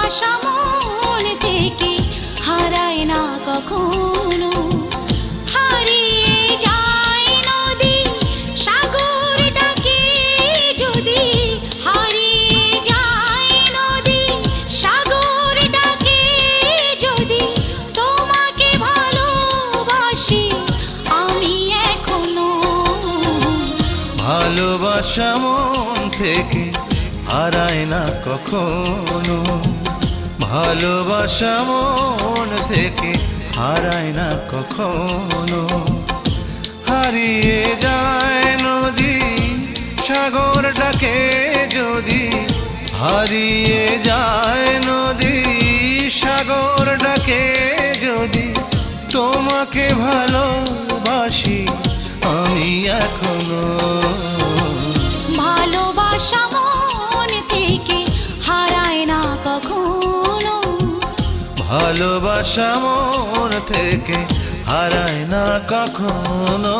ভালোবাসা মন থেকে হারায় না কখনো, হারিয়ে যায় নদী সাগর ডাকে যদি, হারিয়ে যায় নদী সাগর ডাকে যদি, তোমাকে ভালোবাসি আমি এখনো। ভালোবাসা মন থেকে হারায় না কখনো, ভালোবাসা মন থেকে হারায় না কখনো, হারিয়ে যায় নদী সাগর ডাকে যদি, হারিয়ে যায় নদী সাগর ডাকে যদি, তোমাকে ভালোবাসি আমি এখনো। ভালোবাসা মন থেকে হারায় না কখনো, ভালোবাসা মন থেকে হারায় না কখনো।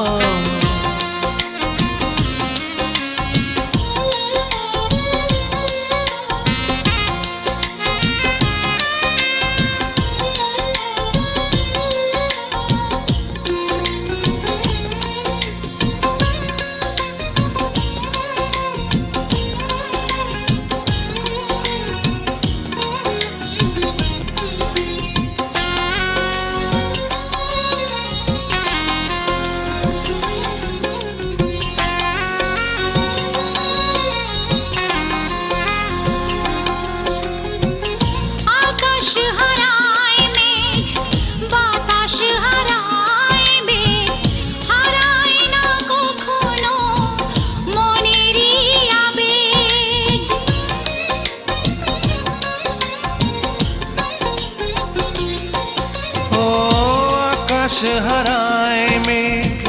আকাশ হারায় মেঘ,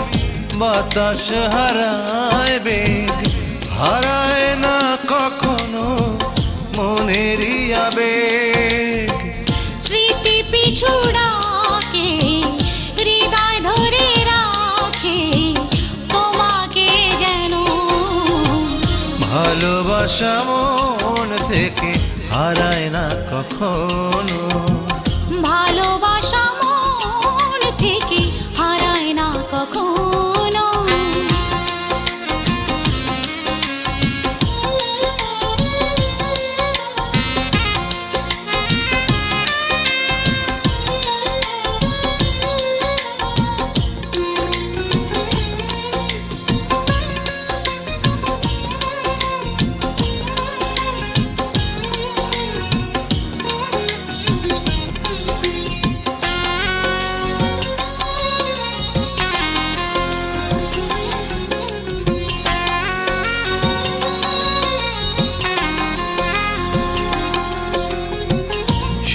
বাতাস হারায় বেগ, হারায় না কখনো মনেরই আবেগ। স্মৃতি পিছু ডাকে হৃদয় ধরে রাখে তোমাকে যেন। ভালোবাসা মন থেকে হারায় না কখনো, ভালোবাসা মন থেকে হারায় না কখনো।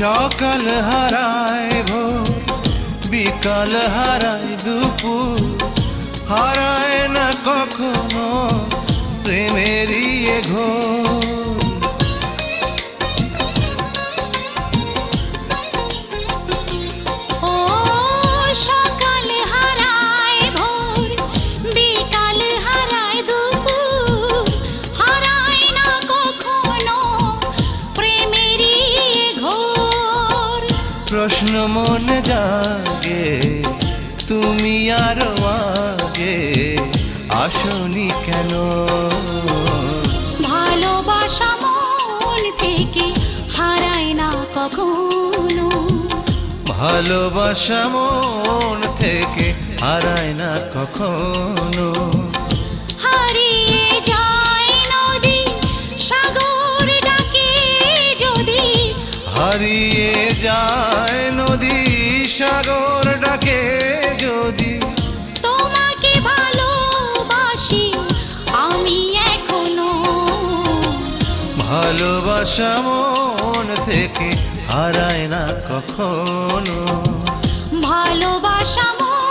সকাল হারায় ভোর, বিকাল হারায় দুপুর, হারায় না কখনো প্রেমেরই এ ঘোর। ও সকাল হারায় ভোর, বিকাল হারায় দুপুর, হারায় না কখনো প্রেমেরই ঘোর। প্রশ্ন মনে জাগে তুমি আরো আগে আসনি কেন? ভালোবাসা মন থেকে হারায় না কখনো, ভালোবাসা মন থেকে হারায় না কখনো, হারিয়ে যায় নদী সাগর ডাকে যদি, হারিয়ে যায় নদী সাগর ডাকে যদি, তোমাকে ভালোবাসি আমি এখনো। ভালোবাসা মন থেকে হারায় না কখনো, ভালোবাসা মন